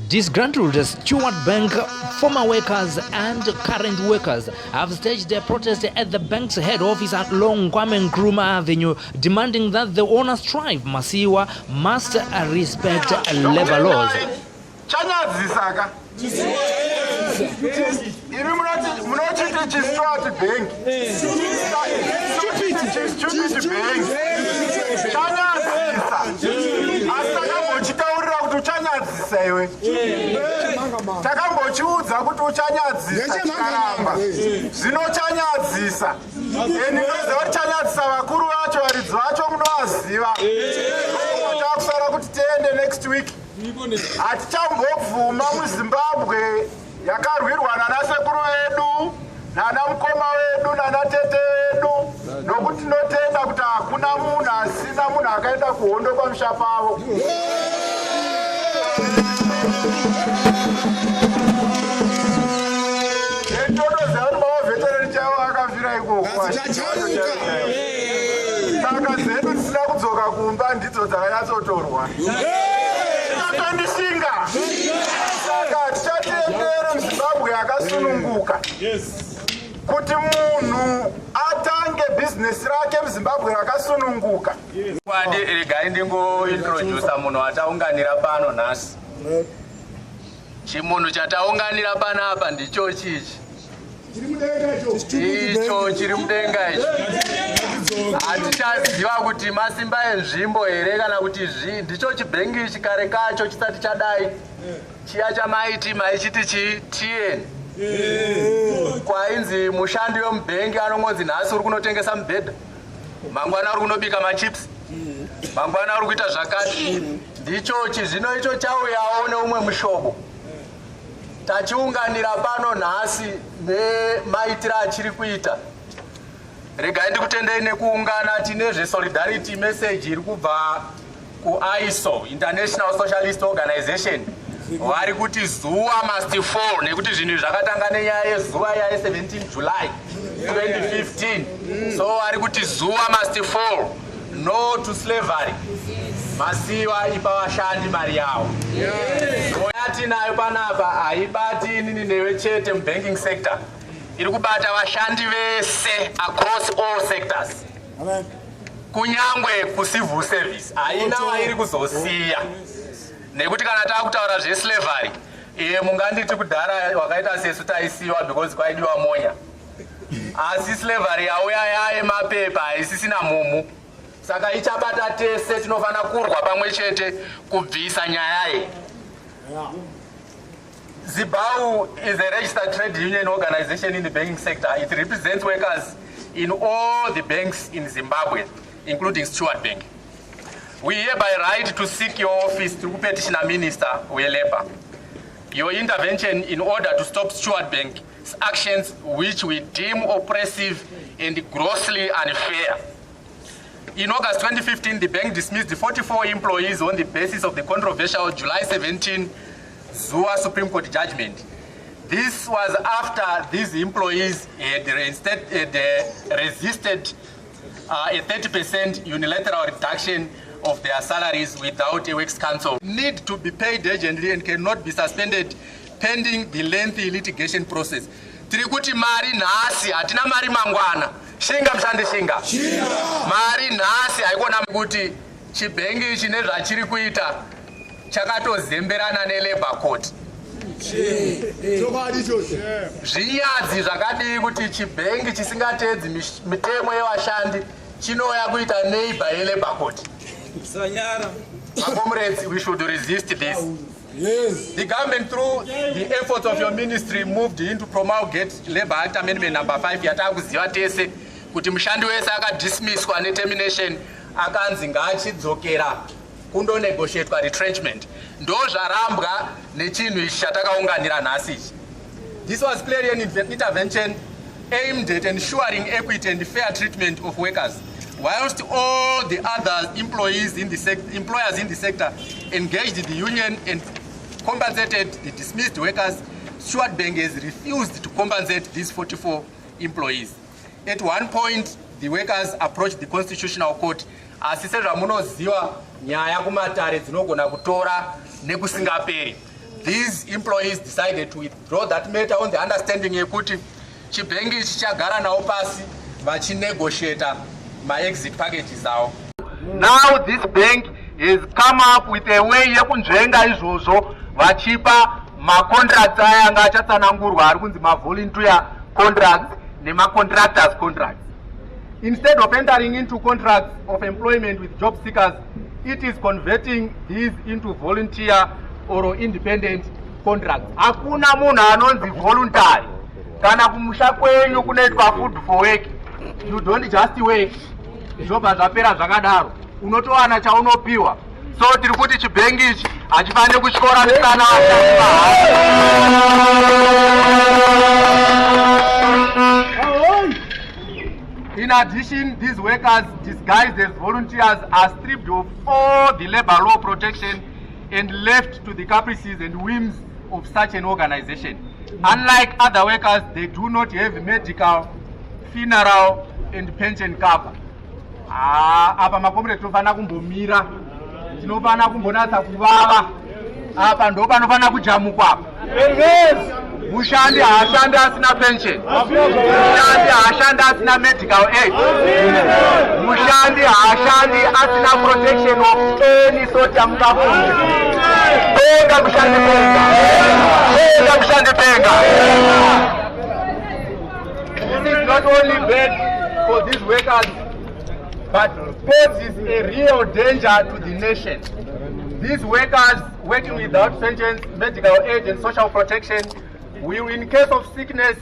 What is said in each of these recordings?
Disgruntled Stewart Bank former workers and current workers have staged a protest at the bank's head office at Long Kwame Nkrumah Avenue, demanding that the owner Strive Masiyiwa must respect labor laws. takambochiudza kuti uchanyadzisa chikaramba zvinochanyadzisa ndinoziva kuti chanyadzisa vakuru vacho varidzi vacho munovaziva takusara kuti tiende next week hatichambobvuma muZimbabwe yakarwirwa nana sekuru vedu nana mukoma wedu nana tete vedu nokuti tinotenda kuti hakuna munhu asina munhu akaenda kuhondo pamusha pavo. Saka zedu tisina kudzoka kumba ndidzo dzakanyatsotorwa totondishinga. Saka tichatendera muZimbabwe yakasununguka kuti munhu atange bhizinesi rake muZimbabwe rakasununguka. Kwadi regai ndingointrodusa munhu ataunganira pano nhasi. Chimunhu chataunganira panapa ndicho chichi. Icho chiri mudenga ichi. Hatichaziva kuti masimba enzvimbo here kana kuti ndicho chibhengi chikare kacho chisati chadai. Chiya chamaiti maichiti TN. Kwainzi mushandi wemubhengi anongonzi nhasi uri kunotengesa mubhedha. Mangwana uri kunobika machips. Mangwana uri kuita zvakati. Ndicho chizvino icho chauyawo neumwe mushobo. Tachiunganira pano nhasi nemaitiro achiri kuita. Regai ndikutendei nekuungana tine zve-solidarity message iri kubva kuISO, International Socialist Organization. Vari kuti zuva must fall nekuti zvinhu zvakatanga nenyaya yezuva ya 17 July 2015. So vari kuti zuva must fall. No to slavery. Masiyiwa ipa vashandi mari yavo. Yatinayo panapa haibati inini newe chete mubanking sector. Iri kubata vashandi vese across all sectors. Kunyangwe kucivil service haina vairi kuzosiya. Nekuti kana takutaura zveslavery, munganditi kudhara wakaita sesu taisiwa because kwaidiwa monya. Asi slavery yauya yayemapepa haisisina mumu. Saka ichabata tese tinofana kurwa pamwe chete kubvisa nyaya iyi. ZIBAU is a registered trade union organization in the banking sector. It represents workers in all the banks in Zimbabwe, including Stewart Bank. We hereby write to seek your office through Petitioner Minister Weleba. Your intervention in order to stop Stewart Bank's actions which we deem oppressive and grossly unfair. In August 2015, the bank dismissed 44 employees on the basis of the controversial July 17 Zua Supreme Court judgment. This was after these employees had resisted a 30% unilateral reduction of their salaries without a Works Council. Need to be paid urgently and cannot be suspended pending the lengthy litigation process. Tirikuti mari nhasi hatina mari mangwana. Shinga mshande shinga. Mari nhasi haikona kuti chibhengi chine zvachiri kuita chakatozemberana neLabour Court. Zvinyadzi zvakadii kuti chibhengi chisingatedzi mitemo yevashandi chinouya kuita neighbor yeLabour Court. Comrades, we should resist this. Yes. The government, through the efforts of your ministry, moved in to promulgate Labour Act Amendment number 5 yatakuziva tese kuti mushandi wese akadismisswa netermination akanzi ngaachidzokera kundonegotiatwa retrenchment. Ndo zvarambwa nechinhu ichi chatakaunganira nhasi. This was clearly an intervention aimed at ensuring equity and fair treatment of workers, whilst all the other employers in the sector engaged the union and compensated the dismissed workers. Stewart Bank has refused to compensate these 44 employees. At one point, the workers approached the Constitutional Court asise zvamunoziva nyaya kumatare dzinogona kutora nekusingaperi. these employees decided to withdraw that matter on the understanding yekuti chibhengi chichagara nawo pasi vachinegotiata ma-exit packages awo. Now this bank has come up with a way yekunzvenga izvozvo vachipa ma-contracts aya anga achatsanangurwa ari kunzi ma-volunteer contracts nema-contractors contracts. Instead of entering into contracts of employment with job seekers, it is converting these into volunteer or independent contracts. Hakuna munhu anonzi voluntary. Kana kumusha kwenyu kunoitwa food for work, you don't just work. Zvobva zvapera zvakadaro. Unotowana chaunopiwa. So tiri kuti chibhengi ichi hachifaniri kushikoranisana In addition, these workers disguised as volunteers are stripped of all the labor law protection and left to the caprices and whims of such an organization. Unlike other workers, they do not have medical, funeral and pension cover. Apa makomre tinofana kumbomira, tinofana kumbonatsa kuvava, apa ndo panofana kujamukwa apa. Mushandi haashandi asina pension, mushandi haashandi asina medical aid, mushandi haashandi asina protection of any sort yamungafunga. Penga mushandi penga, penga mushandi penga. This is not only bad for these workers, but poses a real danger to the nation. These workers working without pensions, medical aid and social protection will, in case of sickness,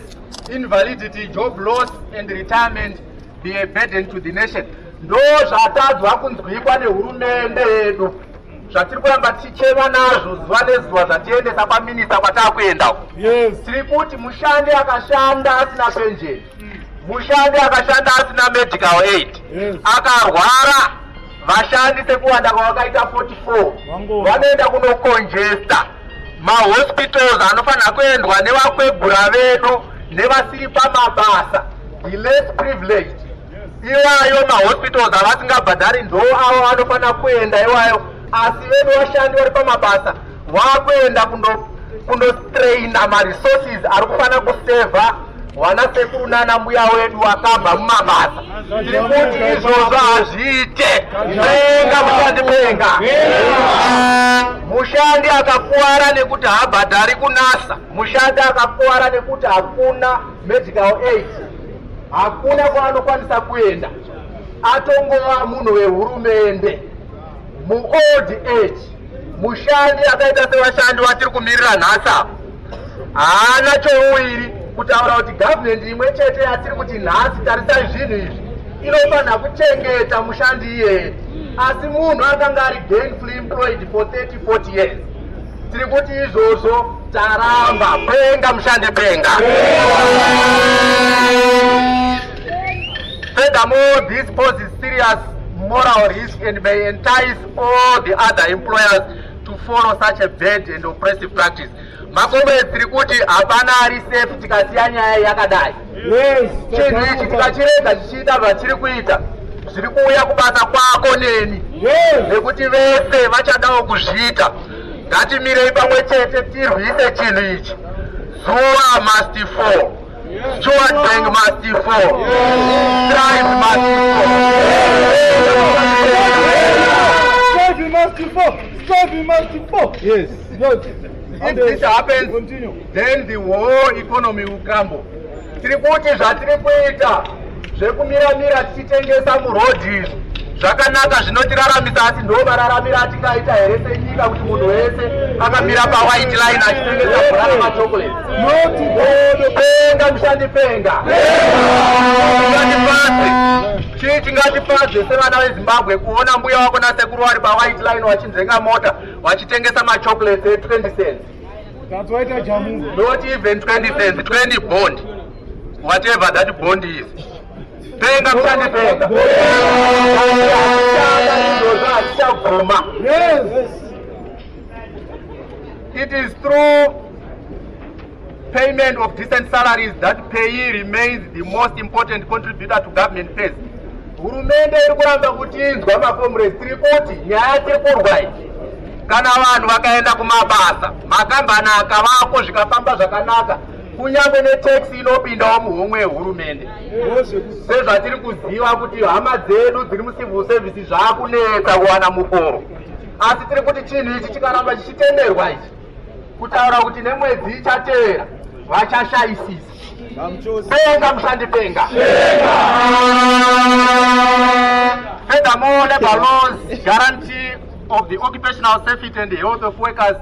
invalidity, job loss and retirement, be a burden to the nation. Ndo zvatadzwa kunzwikwa nehurumende yedu zvatiri kuramba ticheva nazvo zuva nezuva zvatiendesa kwaminista kwatakuenda. Tiri kuti mushandi akashanda asina pension, mushandi akashanda asina medical aid, akarwara vashandi sekuwanda kwavakaita 44 vanoenda kunocongesta mahospitals anofanira kuendwa nevakwegura vedu nevasiri pamabasa, the less privileged. Iwayo mahospitals avasingabhadhari ndo avo vanofanira kuenda iwayo, asi vedu vashandi vari pamabasa vakuenda kunostraina ma-resources ari kufanira kusevha wana sekuru nana mbuya wedu wakabva mumabasa. Tiri kuti izvozvo hazviite. Penga mushandi penga. Mushandi akakuwara nekuti haabhadhari kunasa, mushandi akakuwara nekuti hakuna medical aid, hakuna kwaanokwanisa kuenda, atongova munhu wehurumende muold age. Mushandi akaita sevashandi watiri kumirira nhasi haana chouiri kutaura kuti gavhumendi imwe chete yatiri kuti nhasi tarisa zvinhu izvi inofanira kuchengeta mushandi iyeye, asi munhu akanga ari gainfully employed for 30-40 years. Tiri kuti izvozvo taramba. Penga mushandi penga. Furthermore, this poses serious moral risk and may entice all the other employers to follow such a bad and oppressive practice. Makombe tiri kuti hapana ari safe tikasiya nyaya yakadai. Chinhu ichi tikachirega chichiita zvatiri kuita, zviri kuuya kubasa kwako neni, nekuti vese vachadawo kuzviita. Ngatimirei pamwe chete tirwise chinhu ichi. Zuva must fall. Stewart Bank must fall. Strive must fall. Strive must fall. Yes. If this happens, then the whole economy will crumble. Tiri kuti zvatiri kuita zvekumiramira tichitengesa murodhi zvakanaka zvinotiraramisa, asi ndo mararamiro atingaita here senyika kuti munhu wese akamira pawhite line achitengesa bhurana machocolate. Penga mushandi penga. Chii chingatipazve sevana veZimbabwe kuona mbuya wako nasekuru vari pawhite line wachinzenga mota wachitengesa machocolate e20 cents. Not even 20 cents, 20 bond, whatever that bond is. Penga mushandi penga. It is through payment of decent salaries that payee remains the most important contributor to government pays. Hurumende iri kuramba kutinzwa makomrades, tiri kuti nyaya tiri kurwa iyi kana vanhu vakaenda kumabasa makambani akavako zvikafamba zvakanaka kunyange netaxi inopindawo muhomwe yehurumende sezvatiri kuziva kuti hama dzedu dziri mucivil service zvaakunetsa kuwana muforo asi tiri kuti chinhu ichi chikaramba chichitenderwa ichi kutaura kuti nemwedzi ichateera vachashayisisa penga mushandi penga furthermore labor laws guarantee of the occupational safety and health of workers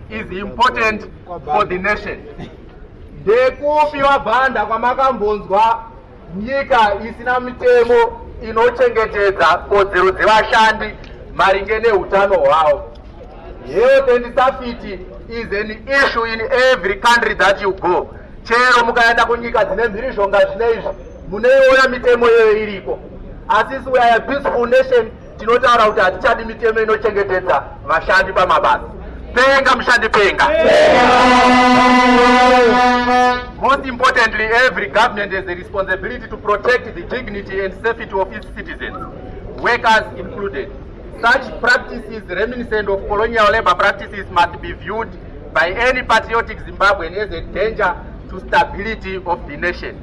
is important for the nation. Ndekupi wabhanda kwamakambonzwa nyika isina mitemo inochengetedza kodzero dzevashandi maringe neutano hwavo. Health and safety is an issue in every country that you go. Chero mukaenda kunyika dzine mhirizhonga zvinezvi muneiona mitemo iyoyo iriko. Asi we are a peaceful nation. Tinotaura kuti hatichadi mitemo inochengetedza vashandi pamabasa. Penga mushandi penga. Most importantly, every government has a responsibility to protect the dignity and safety of its citizens, workers included. Such practices reminiscent of colonial labor practices must be viewed by any patriotic Zimbabwean as a danger to stability of the nation.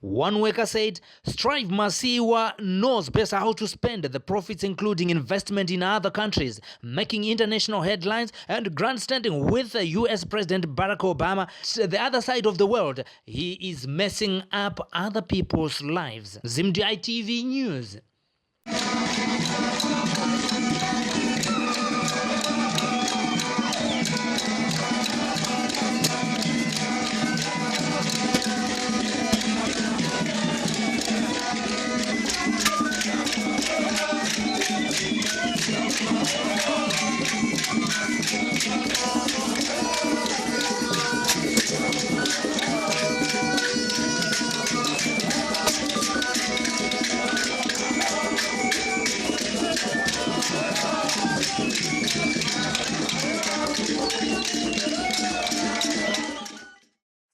One worker said, Strive Masiyiwa knows best how to spend the profits, including investment in other countries, making international headlines and grandstanding with the US President Barack Obama. The other side of the world, he is messing up other people's lives. ZimDI TV News.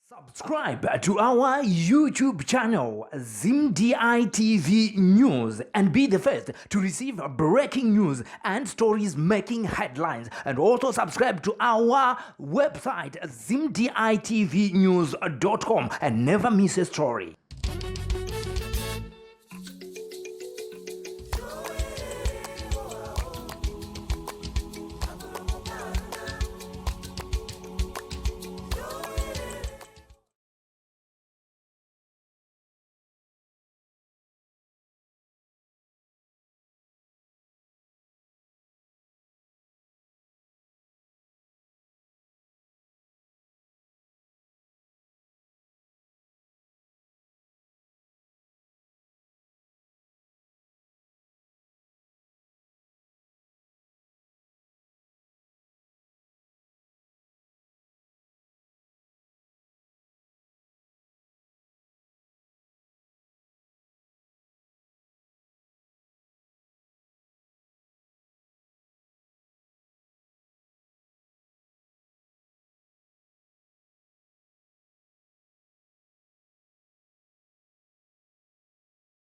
Subscribe to our YouTube channel, ZimDI TV News, and be the first to receive breaking news and stories making headlines. And also subscribe to our website, ZimDITVnews.com, and never miss a story.